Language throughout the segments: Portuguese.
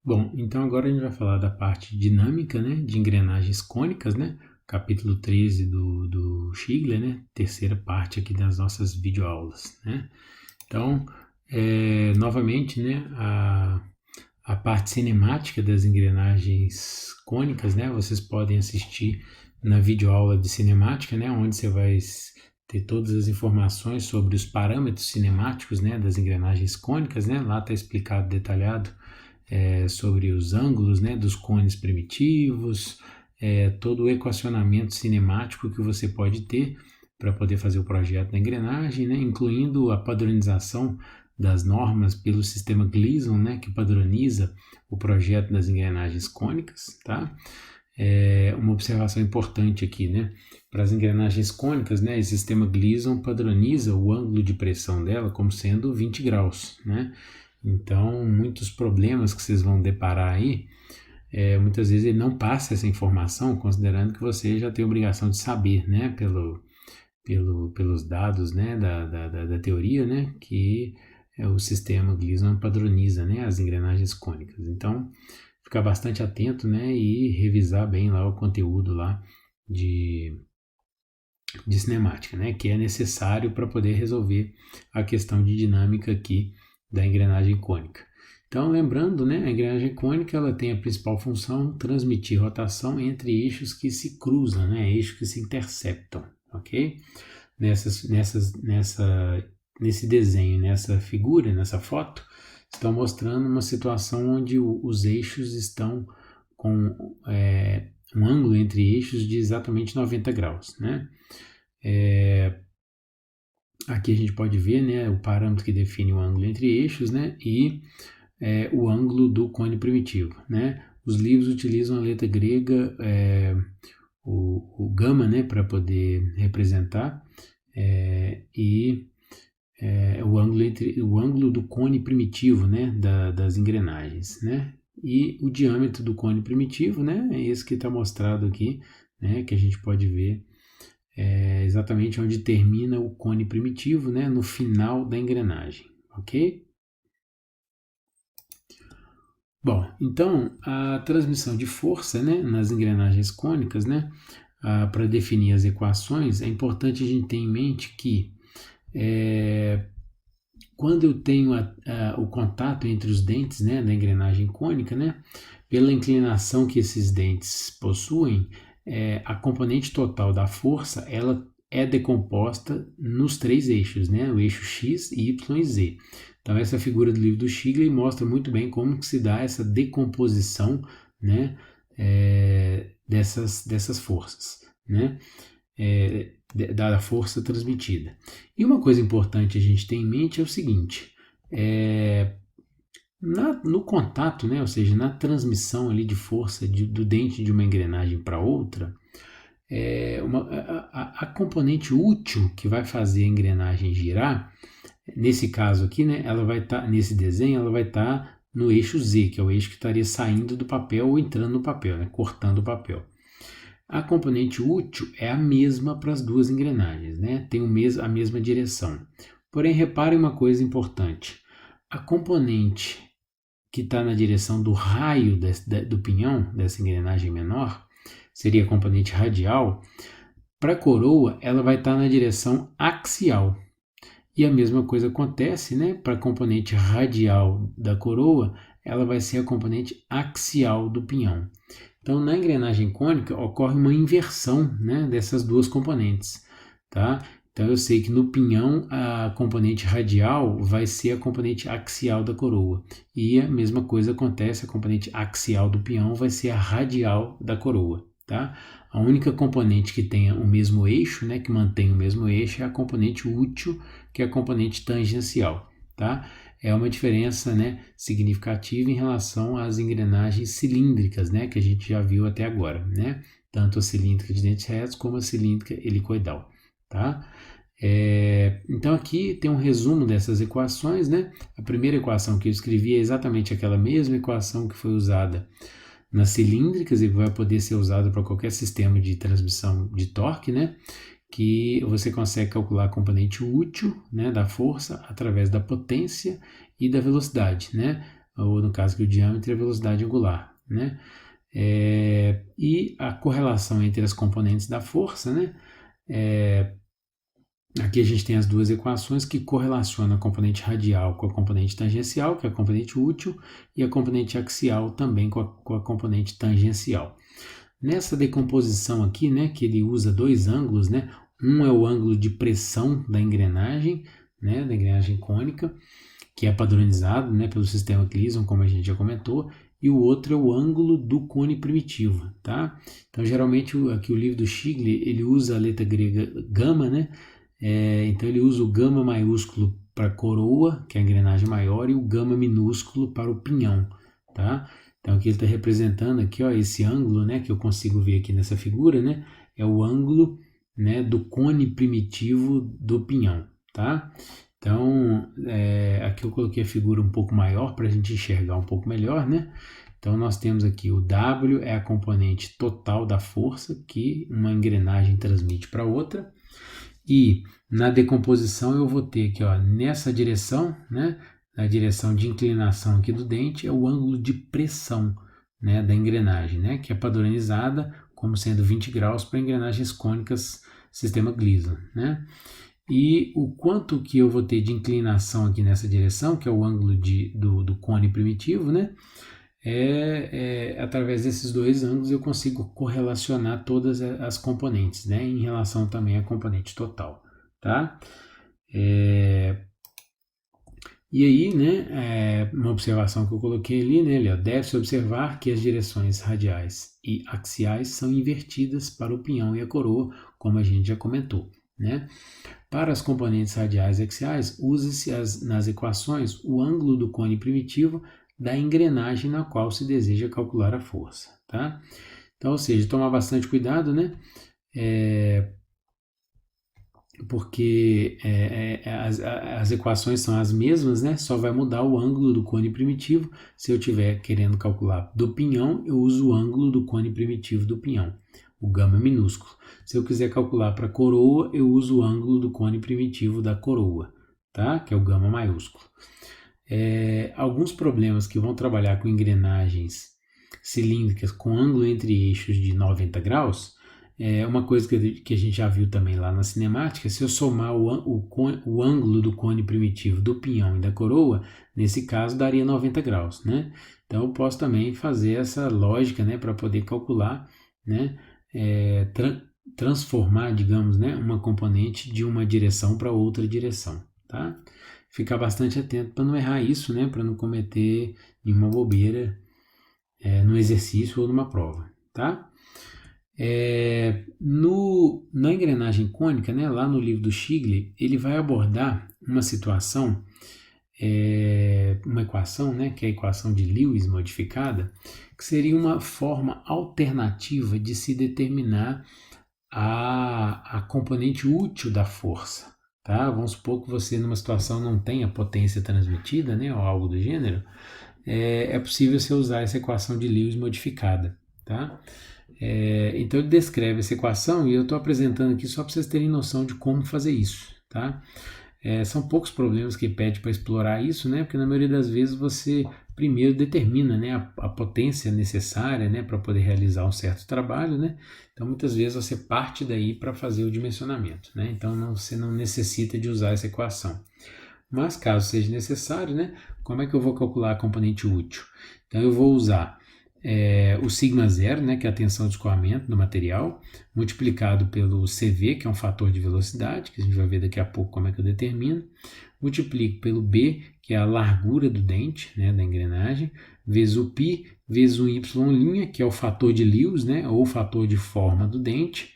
Bom, então agora a gente vai falar da parte dinâmica, né, de engrenagens cônicas, né, capítulo 13 do Stigler, né, terceira parte aqui das nossas videoaulas, né. Então, novamente, né, a parte cinemática das engrenagens cônicas, né, vocês podem assistir na videoaula de cinemática, né, onde você vai ter todas as informações sobre os parâmetros cinemáticos, né, das engrenagens cônicas, né, lá está explicado detalhado sobre os ângulos, né, dos cones primitivos, todo o equacionamento cinemático que você pode ter para poder fazer o projeto da engrenagem, né, incluindo a padronização das normas pelo sistema Gleason, né, que padroniza o projeto das engrenagens cônicas, tá? Uma observação importante aqui, né? Para as engrenagens cônicas, né, o sistema Gleason padroniza o ângulo de pressão dela como sendo 20 graus, né? Então, muitos problemas que vocês vão deparar aí, muitas vezes ele não passa essa informação, considerando que você já tem a obrigação de saber, né, pelos dados, né, da teoria, né, que o sistema Gleason padroniza, né, as engrenagens cônicas. Então, ficar bastante atento, né, e revisar bem lá o conteúdo lá de cinemática, né, que é necessário para poder resolver a questão de dinâmica aqui da engrenagem cônica. Então, lembrando, né, a engrenagem cônica ela tem a principal função transmitir rotação entre eixos que se cruzam, né, eixos que se interceptam, ok? Nesse desenho, nessa figura, nessa foto, estão mostrando uma situação onde os eixos estão com um ângulo entre eixos de exatamente 90 graus, né? Aqui a gente pode ver, né, o parâmetro que define o ângulo entre eixos, né, e o ângulo do cone primitivo, né. Os livros utilizam a letra grega, o gama, né, para poder representar, o ângulo do cone primitivo, né, das engrenagens, né, e o diâmetro do cone primitivo, né, é esse que está mostrado aqui, né, que a gente pode ver exatamente onde termina o cone primitivo, né, no final da engrenagem, ok? Bom, então a transmissão de força, né, nas engrenagens cônicas, né, para definir as equações, é importante a gente ter em mente que quando eu tenho o contato entre os dentes, né, da engrenagem cônica, né, pela inclinação que esses dentes possuem, a componente total da força ela é decomposta nos três eixos, né, o eixo X, Y e Z. Então essa figura do livro do Stigler mostra muito bem como que se dá essa decomposição, né, dessas forças, né, da força transmitida. E uma coisa importante a gente ter em mente é o seguinte, no contato, né, ou seja, na transmissão ali de força do dente de uma engrenagem para outra, a componente útil que vai fazer a engrenagem girar, nesse caso aqui, né, ela vai estar, nesse desenho, ela vai estar no eixo Z, que é o eixo que estaria saindo do papel ou entrando no papel, né, cortando o papel. A componente útil é a mesma para as duas engrenagens, né, tem a mesma direção. Porém, reparem uma coisa importante, a componente que está na direção do raio do pinhão, dessa engrenagem menor, seria a componente radial, para a coroa ela vai estar na direção axial. E a mesma coisa acontece, né, para a componente radial da coroa, ela vai ser a componente axial do pinhão. Então, na engrenagem cônica, ocorre uma inversão, né, dessas duas componentes, tá? Então, eu sei que no pinhão, a componente radial vai ser a componente axial da coroa. E a mesma coisa acontece, a componente axial do pinhão vai ser a radial da coroa, tá? A única componente que tenha o mesmo eixo, né, que mantém o mesmo eixo, é a componente útil, que é a componente tangencial, tá? É uma diferença, né, significativa em relação às engrenagens cilíndricas, né, que a gente já viu até agora, né? Tanto a cilíndrica de dentes retos como a cilíndrica helicoidal, tá? Então aqui tem um resumo dessas equações, né? A primeira equação que eu escrevi é exatamente aquela mesma equação que foi usada nas cilíndricas e vai poder ser usada para qualquer sistema de transmissão de torque, né? Que você consegue calcular a componente útil, né, da força através da potência e da velocidade, né? ou no caso que o diâmetro é a velocidade angular, né? E a correlação entre as componentes da força, né? Aqui a gente tem as duas equações que correlacionam a componente radial com a componente tangencial, que é a componente útil, e a componente axial também com a componente tangencial. Nessa decomposição aqui, né, que ele usa dois ângulos, né? Um é o ângulo de pressão da engrenagem, né, da engrenagem cônica, que é padronizado, né, pelo sistema Cleason, como a gente já comentou, e o outro é o ângulo do cone primitivo, tá? Então, geralmente, aqui o livro do Shigley, ele usa a letra grega gama, né? Então, ele usa o gama maiúsculo para a coroa, que é a engrenagem maior, e o gama minúsculo para o pinhão, tá? Então, aqui ele está representando aqui, ó, esse ângulo, né, que eu consigo ver aqui nessa figura, né? É o ângulo, né, do cone primitivo do pinhão, tá? Então, aqui eu coloquei a figura um pouco maior para a gente enxergar um pouco melhor, né? Então, nós temos aqui o W é a componente total da força que uma engrenagem transmite para outra. E na decomposição eu vou ter aqui, ó, nessa direção, né? Na direção de inclinação aqui do dente é o ângulo de pressão, né, da engrenagem, né? Que é padronizada como sendo 20 graus para engrenagens cônicas sistema Gleason, né? E o quanto que eu vou ter de inclinação aqui nessa direção, que é o ângulo do cone primitivo, né? Através desses dois ângulos eu consigo correlacionar todas as componentes, né? Em relação também à componente total, tá? E aí, né, uma observação que eu coloquei ali, né, deve-se observar que as direções radiais e axiais são invertidas para o pinhão e a coroa, como a gente já comentou, né? Para as componentes radiais e axiais, usa-se nas equações o ângulo do cone primitivo da engrenagem na qual se deseja calcular a força, tá? Então, ou seja, tomar bastante cuidado, né? Porque as equações são as mesmas, né? Só vai mudar o ângulo do cone primitivo. Se eu estiver querendo calcular do pinhão, eu uso o ângulo do cone primitivo do pinhão, o gama minúsculo. Se eu quiser calcular para coroa, eu uso o ângulo do cone primitivo da coroa, tá? Que é o gama maiúsculo. Alguns problemas que vão trabalhar com engrenagens cilíndricas com ângulo entre eixos de 90 graus, uma coisa que a gente já viu também lá na cinemática, se eu somar o ângulo do cone primitivo do pinhão e da coroa, nesse caso daria 90 graus, né? Então eu posso também fazer essa lógica, né, para poder calcular, né, transformar, digamos, né, uma componente de uma direção para outra direção, tá? Ficar bastante atento para não errar isso, né, para não cometer nenhuma bobeira no exercício ou numa prova, tá? Na engrenagem cônica, né, lá no livro do Shigley, ele vai abordar uma situação, uma equação, né, que é a equação de Lewis modificada, que seria uma forma alternativa de se determinar a componente útil da força, tá? Vamos supor que você numa situação não tenha potência transmitida, né, ou algo do gênero, é possível você usar essa equação de Lewis modificada, tá? Então ele descreve essa equação e eu estou apresentando aqui só para vocês terem noção de como fazer isso, tá? São poucos problemas que pede para explorar isso, né? Porque na maioria das vezes você primeiro determina, né, a potência necessária, né, para poder realizar um certo trabalho, né? Então muitas vezes você parte daí para fazer o dimensionamento, né? Então você não necessita de usar essa equação. Mas caso seja necessário, né, como é que eu vou calcular a componente útil? Então eu vou usar o sigma zero, né, que é a tensão de escoamento do material, multiplicado pelo CV, que é um fator de velocidade, que a gente vai ver daqui a pouco como é que eu determino, multiplico pelo B, que é a largura do dente, né, da engrenagem, vezes o π, vezes um y', que é o fator de Lewis, né, ou fator de forma do dente,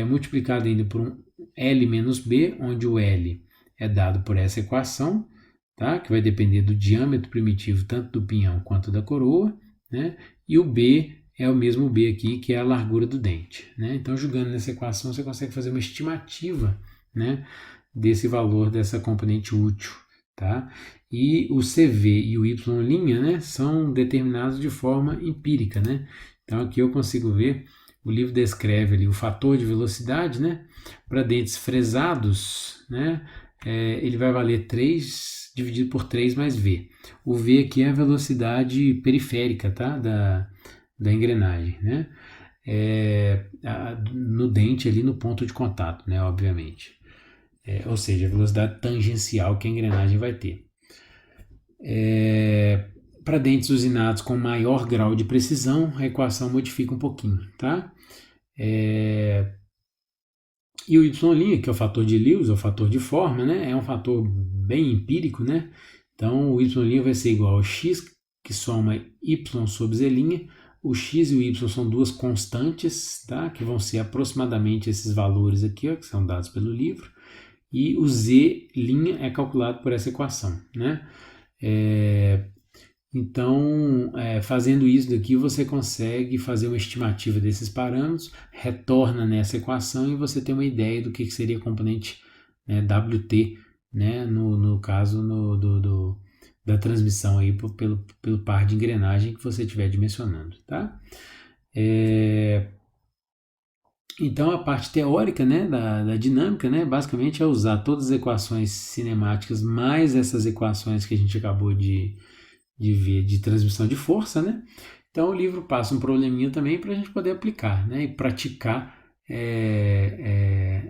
multiplicado ainda por um L menos B, onde o L é dado por essa equação, tá, que vai depender do diâmetro primitivo tanto do pinhão quanto da coroa, né? E o B é o mesmo B aqui, que é a largura do dente, né? Então, jogando nessa equação, você consegue fazer uma estimativa, né, desse valor dessa componente útil, tá? E o CV e o Y', né, são determinados de forma empírica, né? Então, aqui eu consigo ver, o livro descreve ali o fator de velocidade, né? Para dentes fresados, né, ele vai valer 3 dividido por 3 mais V. O V aqui é a velocidade periférica, tá? Da engrenagem, né? No dente ali no ponto de contato, né? Obviamente. Ou seja, a velocidade tangencial que a engrenagem vai ter. Para dentes usinados com maior grau de precisão, a equação modifica um pouquinho, tá? E o y', que é o fator de Lewis, o fator de forma, né? É um fator bem empírico, né? Então, o y' vai ser igual ao x, que soma y sobre z'. O x e o y são duas constantes, tá? Que vão ser aproximadamente esses valores aqui, ó, que são dados pelo livro. E o z' é calculado por essa equação, né? Então, fazendo isso daqui, você consegue fazer uma estimativa desses parâmetros, retorna nessa equação e você tem uma ideia do que seria componente, né, WT, né, no caso da transmissão aí pelo par de engrenagem que você estiver dimensionando, tá? Então, a parte teórica, né, da dinâmica, né, basicamente é usar todas as equações cinemáticas mais essas equações que a gente acabou de ver de transmissão de força, né? Então o livro passa um probleminha também para a gente poder aplicar, né? E praticar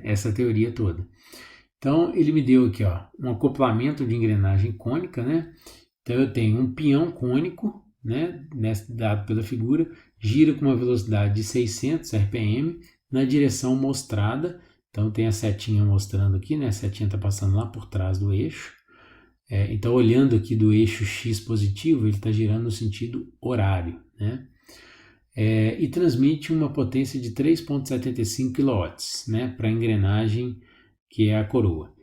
essa teoria toda. Então ele me deu aqui, ó, um acoplamento de engrenagem cônica, né? Então eu tenho um peão cônico, né? Dado pela figura, gira com uma velocidade de 600 RPM na direção mostrada. Então tem a setinha mostrando aqui, né? A setinha está passando lá por trás do eixo. Então, olhando aqui do eixo X positivo, ele está girando no sentido horário, né? E transmite uma potência de 3,75 kW, né, para a engrenagem que é a coroa.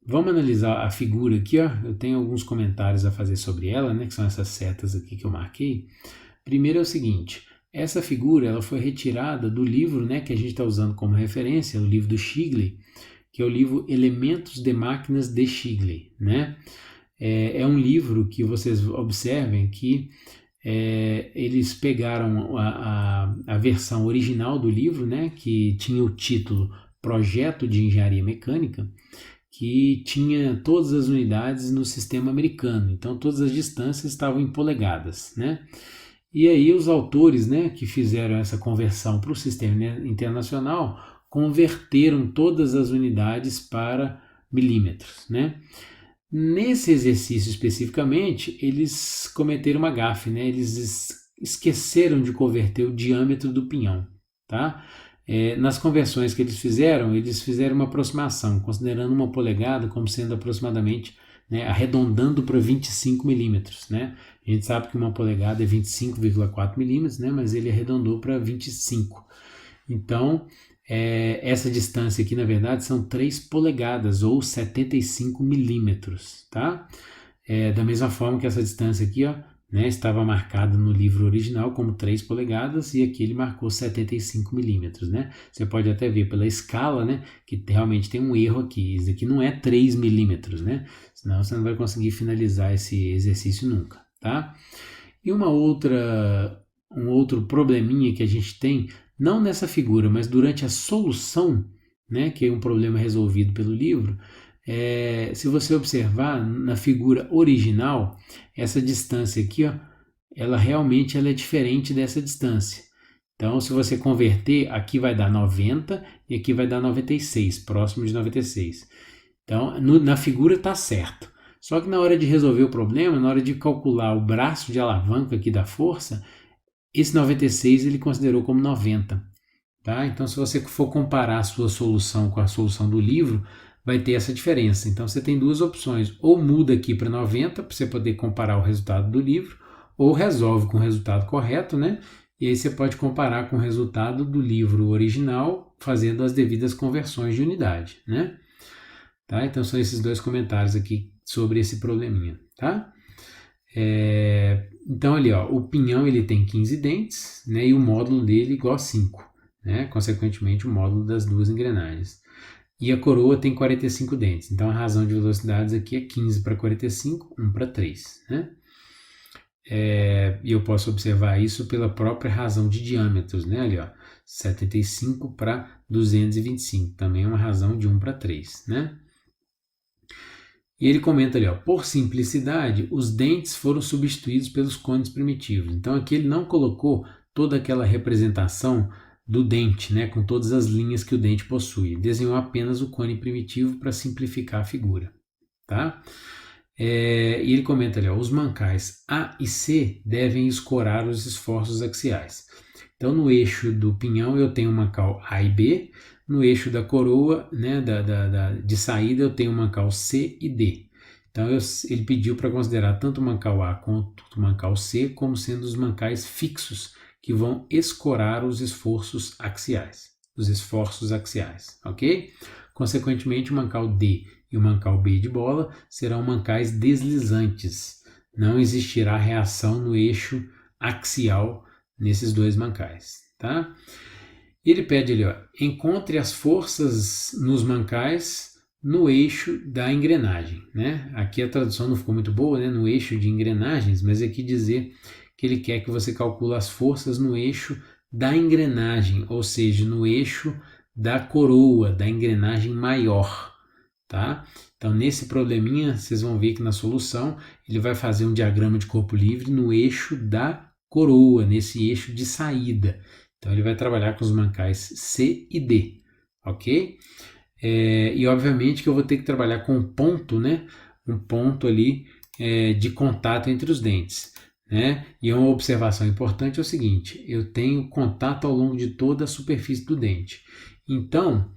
Vamos analisar a figura aqui, ó. Eu tenho alguns comentários a fazer sobre ela, né, que são essas setas aqui que eu marquei. Primeiro é o seguinte, essa figura ela foi retirada do livro, né, que a gente está usando como referência, o livro do Shigley, que é o livro Elementos de Máquinas de Shigley, né? É um livro que vocês observem que eles pegaram a versão original do livro, né, que tinha o título Projeto de Engenharia Mecânica, que tinha todas as unidades no sistema americano, então todas as distâncias estavam em polegadas, né? E aí os autores, né, que fizeram essa conversão para o sistema internacional converteram todas as unidades para milímetros, né? Nesse exercício especificamente, eles cometeram uma gafe, né? Eles esqueceram de converter o diâmetro do pinhão, tá? Nas conversões que eles fizeram uma aproximação, considerando uma polegada como sendo aproximadamente, né, arredondando para 25 milímetros, né? A gente sabe que uma polegada é 25,4 milímetros, né? Mas ele arredondou para 25. Então, essa distância aqui, na verdade, são 3 polegadas ou 75 milímetros, tá? Da mesma forma que essa distância aqui, ó, né, estava marcada no livro original como 3 polegadas e aqui ele marcou 75 milímetros, né? Você pode até ver pela escala, né, que realmente tem um erro aqui. Isso aqui não é 3 milímetros, né? Senão você não vai conseguir finalizar esse exercício nunca, tá? E um outro probleminha que a gente tem, não nessa figura, mas durante a solução, né, que é um problema resolvido pelo livro, se você observar na figura original, essa distância aqui, ó, ela realmente é diferente dessa distância. Então, se você converter, aqui vai dar 90 e aqui vai dar 96, próximo de 96. Então, na figura está certo. Só que na hora de resolver o problema, na hora de calcular o braço de alavanca aqui da força, esse 96 ele considerou como 90. Tá? Então, se você for comparar a sua solução com a solução do livro, vai ter essa diferença. Então, você tem duas opções. Ou muda aqui para 90, para você poder comparar o resultado do livro, ou resolve com o resultado correto, né? E aí você pode comparar com o resultado do livro original, fazendo as devidas conversões de unidade, né? Tá? Então, são esses dois comentários aqui sobre esse probleminha, tá? Então, ali, ó, o pinhão ele tem 15 dentes, né? E o módulo dele igual a 5, né? Consequentemente, o módulo das duas engrenagens. E a coroa tem 45 dentes. Então, a razão de velocidades aqui é 15 para 45, 1 para 3, né? E eu posso observar isso pela própria razão de diâmetros, né? Ali, ó, 75 para 225, também é uma razão de 1 para 3, né? E ele comenta ali, ó, por simplicidade, os dentes foram substituídos pelos cones primitivos. Então aqui ele não colocou toda aquela representação do dente, né, com todas as linhas que o dente possui. Desenhou apenas o cone primitivo para simplificar a figura, tá? E ele comenta ali, ó, os mancais A e C devem escorar os esforços axiais. Então no eixo do pinhão eu tenho o mancal A e B, no eixo da coroa, né, de saída, eu tenho o mancal C e D. Então ele pediu para considerar tanto o mancal A quanto o mancal C como sendo os mancais fixos que vão escorar os esforços axiais, ok? Consequentemente, o mancal D e o mancal B de bola serão mancais deslizantes. Não existirá reação no eixo axial nesses dois mancais, tá? Ele pede ali, ó, encontre as forças nos mancais no eixo da engrenagem, né? Aqui a tradução não ficou muito boa, né? No eixo de engrenagens, mas aqui dizer que ele quer que você calcule as forças no eixo da engrenagem, ou seja, no eixo da coroa, da engrenagem maior, tá? Então nesse probleminha, vocês vão ver que na solução ele vai fazer um diagrama de corpo livre no eixo da coroa, nesse eixo de saída. Então ele vai trabalhar com os mancais C e D, ok? E obviamente que eu vou ter que trabalhar com um ponto, né? Um ponto ali de contato entre os dentes, né? E uma observação importante é o seguinte, eu tenho contato ao longo de toda a superfície do dente. Então,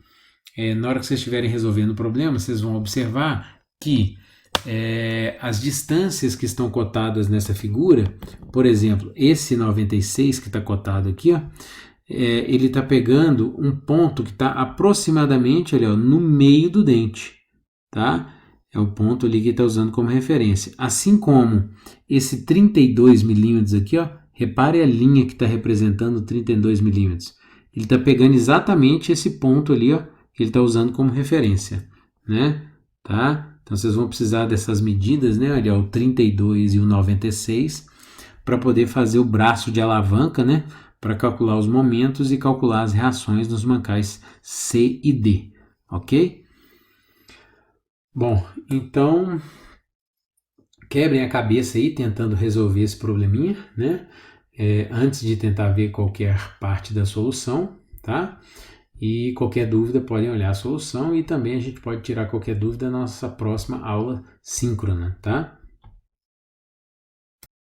na hora que vocês estiverem resolvendo o problema, vocês vão observar que as distâncias que estão cotadas nessa figura, por exemplo, esse 96 que está cotado aqui, ó, ele está pegando um ponto que está aproximadamente ali, ó, no meio do dente, tá? É o ponto ali que está usando como referência. Assim como esse 32 milímetros aqui, ó, repare a linha que está representando 32 milímetros. Ele está pegando exatamente esse ponto ali, ó, que ele está usando como referência, né? Tá? Então vocês vão precisar dessas medidas, né? Olha, o 32 e o 96, para poder fazer o braço de alavanca, né? Para calcular os momentos e calcular as reações nos mancais C e D, ok? Bom, então quebrem a cabeça aí tentando resolver esse probleminha, né? Antes de tentar ver qualquer parte da solução, tá? E qualquer dúvida podem olhar a solução e também a gente pode tirar qualquer dúvida na nossa próxima aula síncrona, tá?